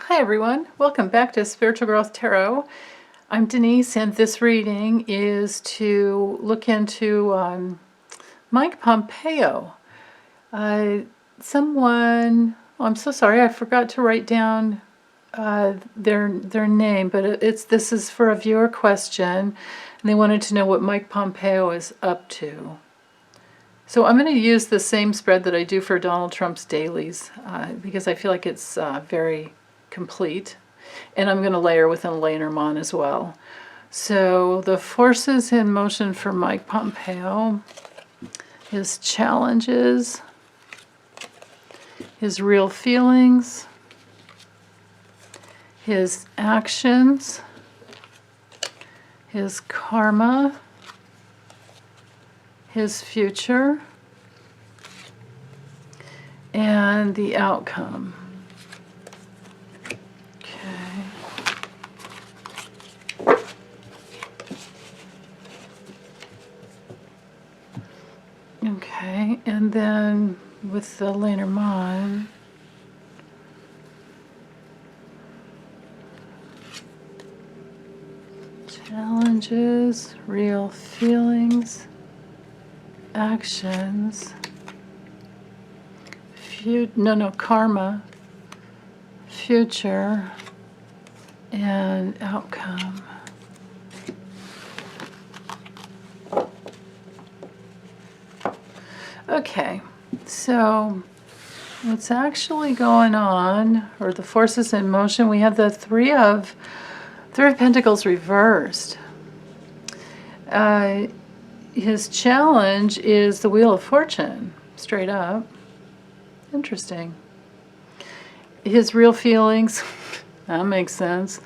Hi everyone, welcome back to Spiritual Growth Tarot. I'm Denise, and this reading is to look into Mike Pompeo. I'm so sorry, I forgot to write down their name, but this is for a viewer question, and they wanted to know what Mike Pompeo is up to. So I'm going to use the same spread that I do for Donald Trump's dailies because I feel like it's very complete. And I'm going to layer with a Lenormand as well. So the forces in motion for Mike Pompeo, his challenges, his real feelings, his actions, his karma, his future, and the outcome. Okay, and then with the Lenormand, challenges, real feelings, actions, karma, future, and outcome. Okay, so what's actually going on, or the forces in motion, we have the Three of Pentacles reversed. His challenge is the Wheel of Fortune, straight up. Interesting. His real feelings, that makes sense.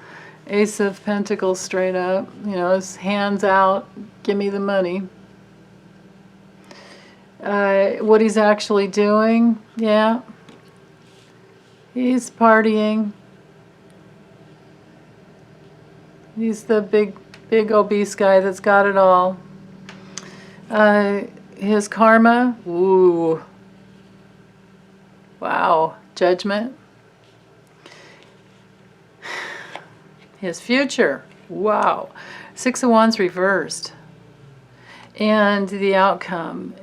Ace of Pentacles straight up, his hands out, give me the money. What he's actually doing, yeah, he's partying. He's the big obese guy that's got it all. His karma, ooh, wow, judgment. His future, wow, Six of Wands reversed. And the outcome,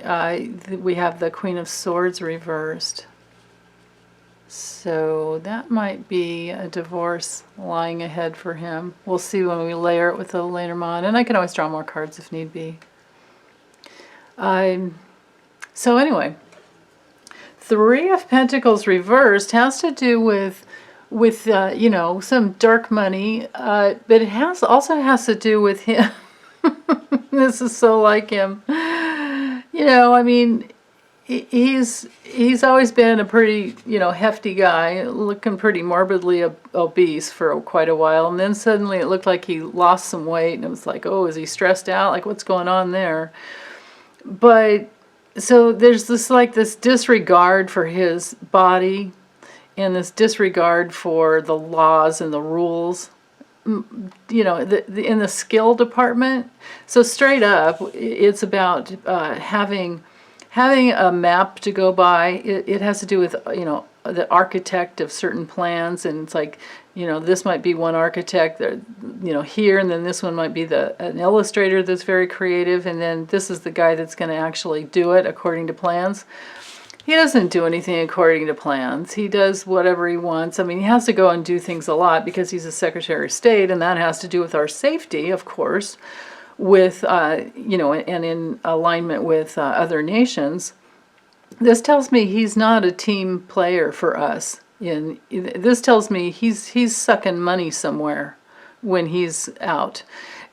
we have the Queen of Swords reversed. So that might be a divorce lying ahead for him. We'll see when we layer it with the Lenormand. And I can always draw more cards if need be. So anyway, Three of Pentacles reversed has to do with some dark money. But it also has to do with him. This is so like him. I mean, he's always been a pretty, hefty guy, looking pretty morbidly obese for quite a while. And then suddenly it looked like he lost some weight, and it was like, oh, is he stressed out? Like, what's going on there? But so there's this disregard for his body and this disregard for the laws and the rules. In the skill department. So straight up, it's about having a map to go by. It has to do with the architect of certain plans, and it's like this might be one architect here, and then this one might be an illustrator that's very creative, and then this is the guy that's going to actually do it according to plans. He doesn't do anything according to plans. He does whatever he wants. I mean, he has to go and do things a lot because he's a Secretary of State, and that has to do with our safety, of course, with, and in alignment with other nations. This tells me he's not a team player for us. This tells me he's sucking money somewhere when he's out.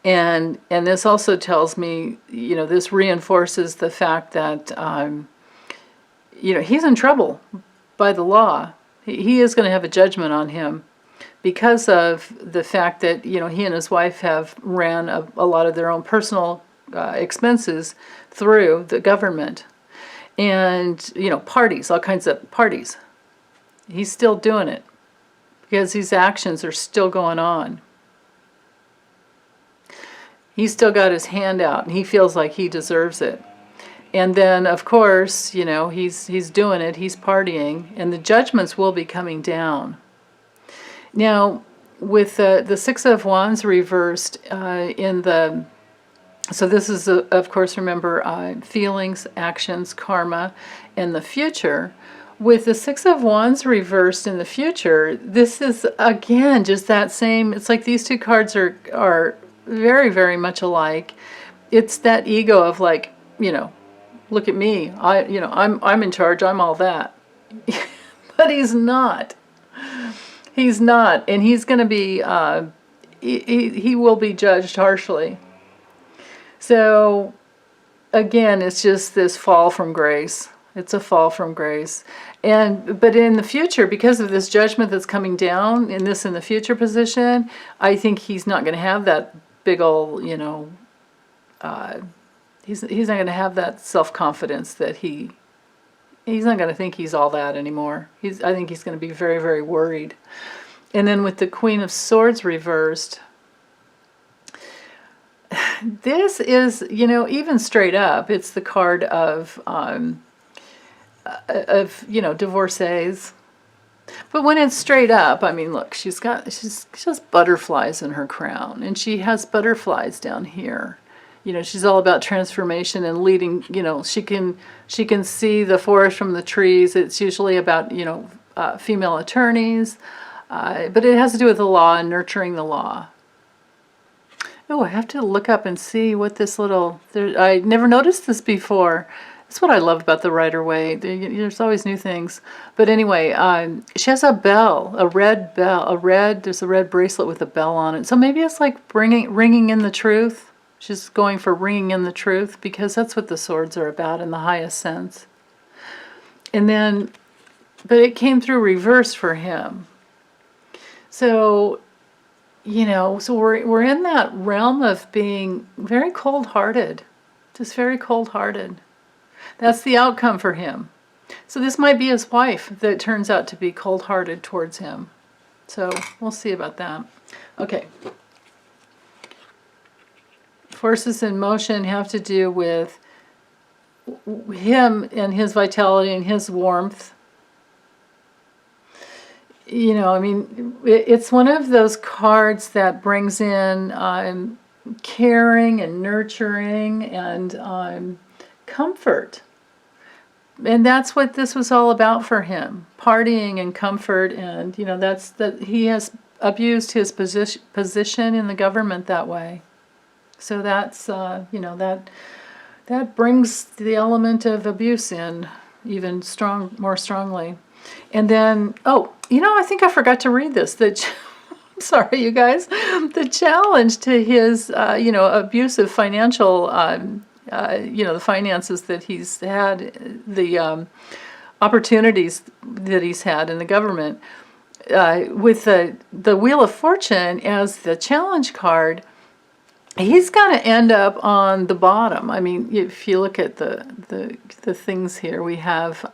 And this also tells me, this reinforces the fact that he's in trouble by the law. He is going to have a judgment on him because of the fact that, he and his wife have ran a lot of their own personal expenses through the government. And, parties, all kinds of parties. He's still doing it because these actions are still going on. He's still got his hand out, and he feels like he deserves it. And then, of course, he's doing it, he's partying, and the judgments will be coming down. Now, with the Six of Wands reversed in the, so this is, of course, remember, feelings, actions, karma, and the future. With the Six of Wands reversed in the future, this is, again, just that same, it's like these two cards are very, very much alike. It's that ego of like, look at me, I'm in charge, I'm all that. But he's not. He's not, and he's going to be, he will be judged harshly. So, again, it's just this fall from grace. It's a fall from grace. But in the future, because of this judgment that's coming down in the future position, I think he's not going to have that big old, he's not going to have that self-confidence that he's not going to think he's all that anymore. I think he's going to be very, very worried. And then with the Queen of Swords reversed, this is, even straight up, it's the card of divorcees. But when it's straight up, I mean, look, she has butterflies in her crown, and she has butterflies down here. She's all about transformation and leading. She can see the forest from the trees. It's usually about female attorneys, but it has to do with the law and nurturing the law. Oh, I have to look up and see what this I never noticed this before. That's what I love about the Rider-Waite. There's always new things. But anyway, she has a bell, a red bell, there's a red bracelet with a bell on it. So maybe it's like ringing in the truth. She's going for ringing in the truth, because that's what the swords are about in the highest sense. And then, but it came through reverse for him. So, so we're in that realm of being very cold-hearted, just very cold-hearted. That's the outcome for him. So this might be his wife that turns out to be cold-hearted towards him. So we'll see about that. Okay. Forces in motion have to do with him and his vitality and his warmth. It's one of those cards that brings in caring and nurturing and comfort. And that's what this was all about for him, partying and comfort. And, that's that he has abused his position in the government that way. So that's, that brings the element of abuse in even more strongly. And then, I think I forgot to read this. Sorry, you guys. The challenge to his, abusive financial, the finances that he's had, the opportunities that he's had in the government, with the Wheel of Fortune as the challenge card, he's going to end up on the bottom. I mean, if you look at the things here, we have,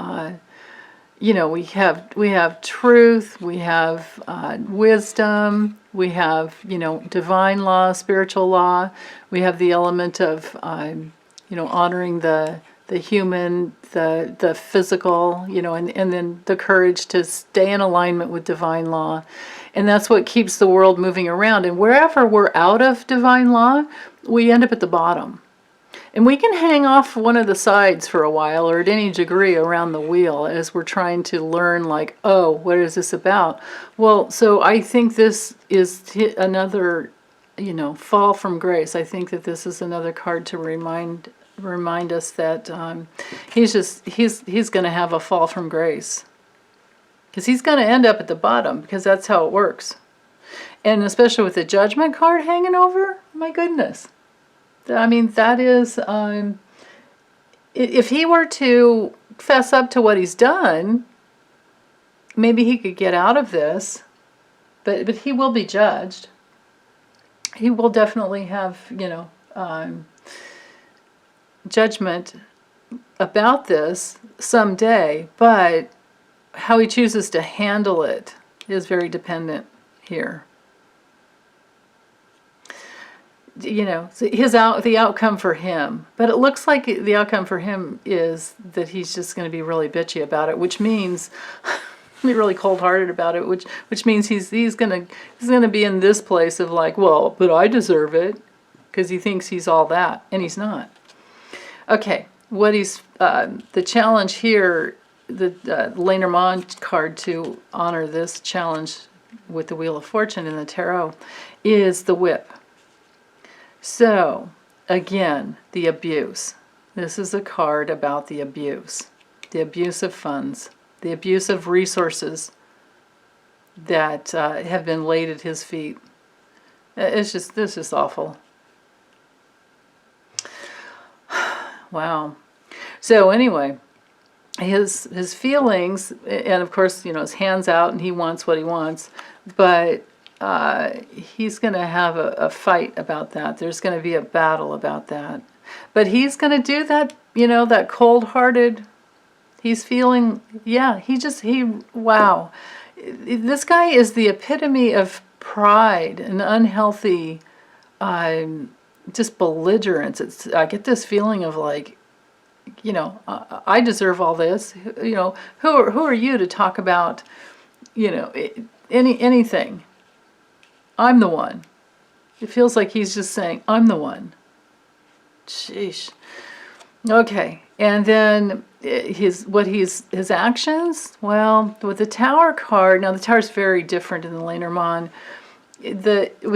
we have truth, we have wisdom, we have, divine law, spiritual law. We have the element of, honoring the human, the physical, and then the courage to stay in alignment with divine law. And that's what keeps the world moving around. And wherever we're out of divine law, we end up at the bottom. And we can hang off one of the sides for a while, or at any degree around the wheel, as we're trying to learn, like, oh, what is this about? Well, so I think this is another, fall from grace. I think that this is another card to remind us that he's going to have a fall from grace. Because he's going to end up at the bottom, because that's how it works. And especially with the Judgment card hanging over, my goodness. I mean, that is, if he were to fess up to what he's done, maybe he could get out of this, but he will be judged. He will definitely have, judgment about this someday, but how he chooses to handle it is very dependent here. So the outcome for him. But it looks like the outcome for him is that he's just going to be really bitchy about it, which means be really cold-hearted about it, which means he's gonna be in this place of like, well, but I deserve it, because he thinks he's all that, and he's not. Okay, what he's the challenge here, the Lenormand card to honor this challenge with the Wheel of Fortune in the tarot is the Whip. So again, the abuse. This is a card about the abuse of funds, the abuse of resources that have been laid at his feet. This is just awful. Wow. So anyway, his feelings, and of course, you know, his hand's out and he wants what he wants, but he's going to have a fight about that. There's going to be a battle about that. But he's going to do that, you know, that cold-hearted, he's feeling, yeah, wow. This guy is the epitome of pride and unhealthy, just belligerence. I get this feeling of like, you know, I deserve all this. You know, who are you to talk about, you know, anything? I'm the one. It feels like he's just saying, I'm the one. Sheesh. Okay, and then his actions. Well, with the Tower card, now the Tower is very different in the Lenormand. With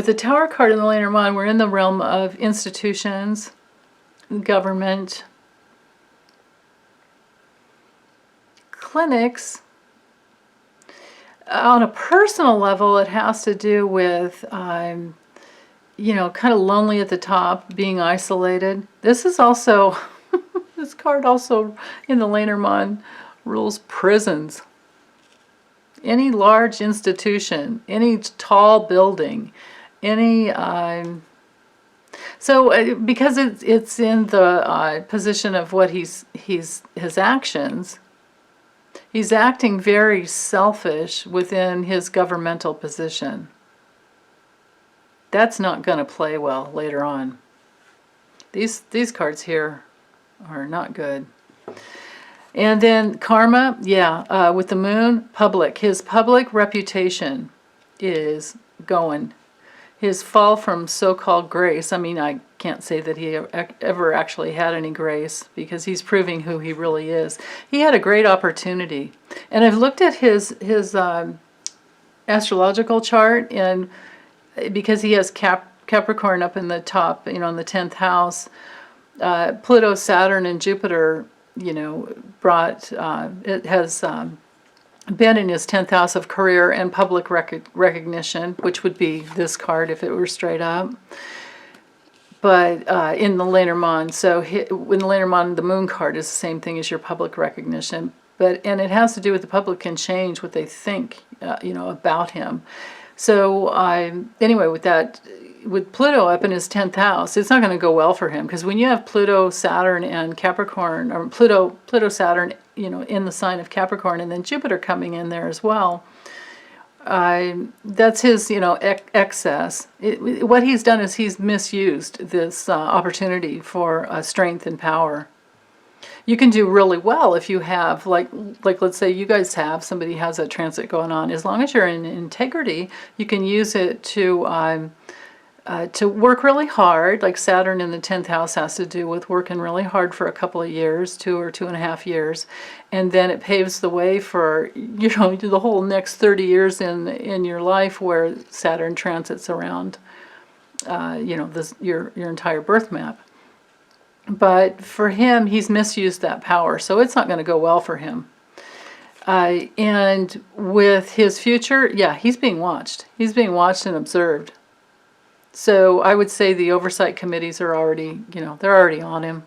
the Tower card in the Lenormand, we're in the realm of institutions, government, clinics. On a personal level, it has to do with, you know, kind of lonely at the top, being isolated. This is also, this card also in the Lenormand rules prisons. Any large institution, any tall building, any, because it's in the position of what his actions, he's acting very selfish within his governmental position. That's not going to play well later on. These cards here are not good. And then karma, yeah, with the moon, public. His public reputation is going. His fall from so-called grace, I mean, I can't say that he ever actually had any grace because he's proving who he really is. He had a great opportunity. And I've looked at his astrological chart, and because he has Capricorn up in the top, you know, in the 10th house, Pluto, Saturn, and Jupiter, you know, it has been in his 10th house of career and public recognition, which would be this card if it were straight up. But in the Lenormand, so in the Lenormand, the moon card is the same thing as your public recognition. And it has to do with the public can change what they think, you know, about him. So anyway, with Pluto up in his 10th house, it's not going to go well for him, because when you have Pluto, Saturn, and Capricorn, or Pluto, Saturn, you know, in the sign of Capricorn, and then Jupiter coming in there as well, that's his, you know, excess. What he's done is he's misused this opportunity for strength and power. You can do really well if you have, like let's say you guys have, somebody has a transit going on. As long as you're in integrity, you can use it to work really hard. Like Saturn in the 10th house has to do with working really hard for a couple of years, 2 or 2.5 years, and then it paves the way for, you know, the whole next 30 years in your life where Saturn transits around, you know, your entire birth map. But for him, he's misused that power, so it's not going to go well for him. And with his future, yeah, he's being watched. He's being watched and observed. So I would say the oversight committees are already, you know, they're already on him.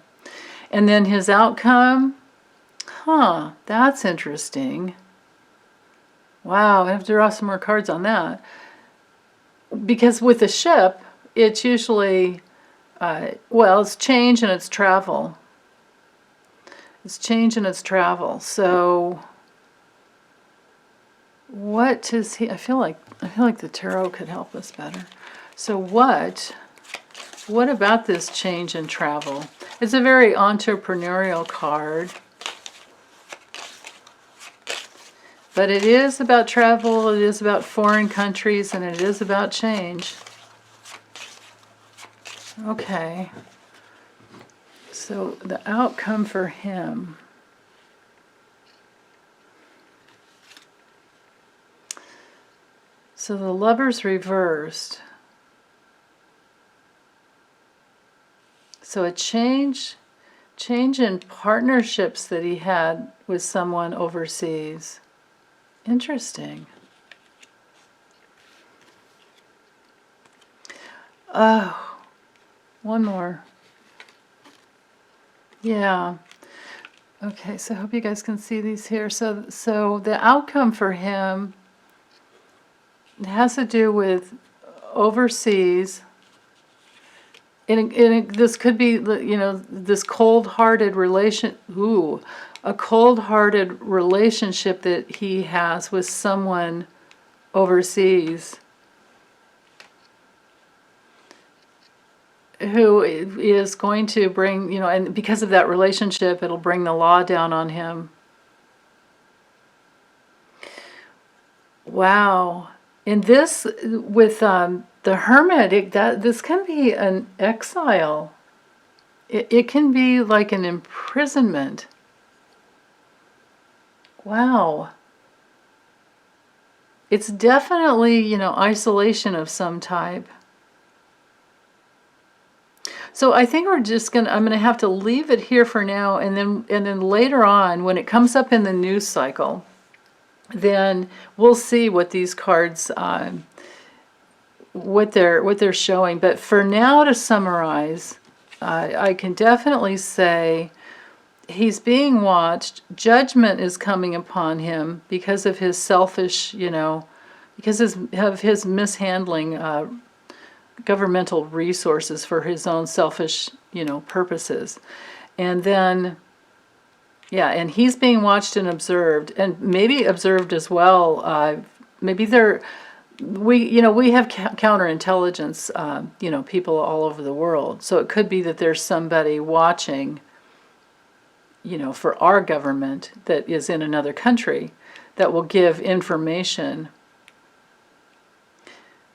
And then his outcome, that's interesting. Wow, I have to draw some more cards on that. Because with the ship, it's usually, well, it's change and it's travel. It's change and it's travel. So what is he? I feel like the tarot could help us better. So what about this change and travel? It's a very entrepreneurial card. But it is about travel, it is about foreign countries, and it is about change. Okay. So the outcome for him. So the Lover's reversed. So a change in partnerships that he had with someone overseas. Interesting. Oh, one more. Yeah. Okay, so I hope you guys can see these here. So the outcome for him has to do with overseas. And this could be, you know, this cold-hearted a cold-hearted relationship that he has with someone overseas who is going to bring, you know, and because of that relationship, it'll bring the law down on him. Wow. And this, with the Hermit, this can be an exile. It can be like an imprisonment. Wow. It's definitely, you know, isolation of some type. So I think I'm gonna have to leave it here for now, and then later on, when it comes up in the news cycle, then we'll see what these cards, what they're showing. But for now, to summarize, I can definitely say he's being watched. Judgment is coming upon him because of his selfish, you know, because of his mishandling governmental resources for his own selfish, you know, purposes. And then, yeah, and he's being watched and observed, and maybe observed as well. Maybe we have counterintelligence, you know, people all over the world. So it could be that there's somebody watching, you know, for our government that is in another country that will give information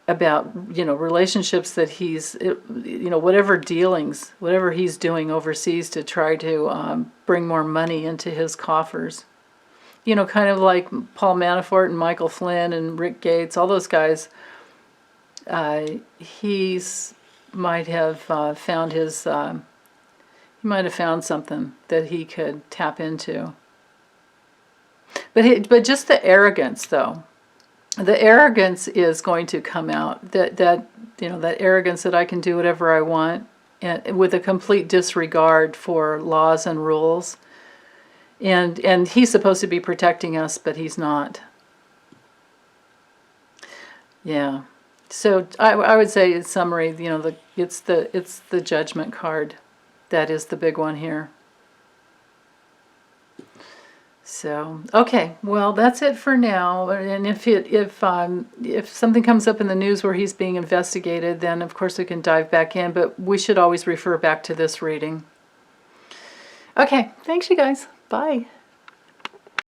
about, you know, relationships that he's, you know, whatever dealings, whatever he's doing overseas to try to bring more money into his coffers. You know, kind of like Paul Manafort and Michael Flynn and Rick Gates, all those guys. He's might have found his, he might have found something that he could tap into. But just the arrogance, though. The arrogance is going to come out. That you know, that arrogance that I can do whatever I want, and with a complete disregard for laws and rules. And he's supposed to be protecting us, but he's not. Yeah. So I would say, in summary, you know, it's the Judgment card that is the big one here. So, okay, well, that's it for now. And if something comes up in the news where he's being investigated, then of course we can dive back in, but we should always refer back to this reading. Okay, thanks you guys. Bye.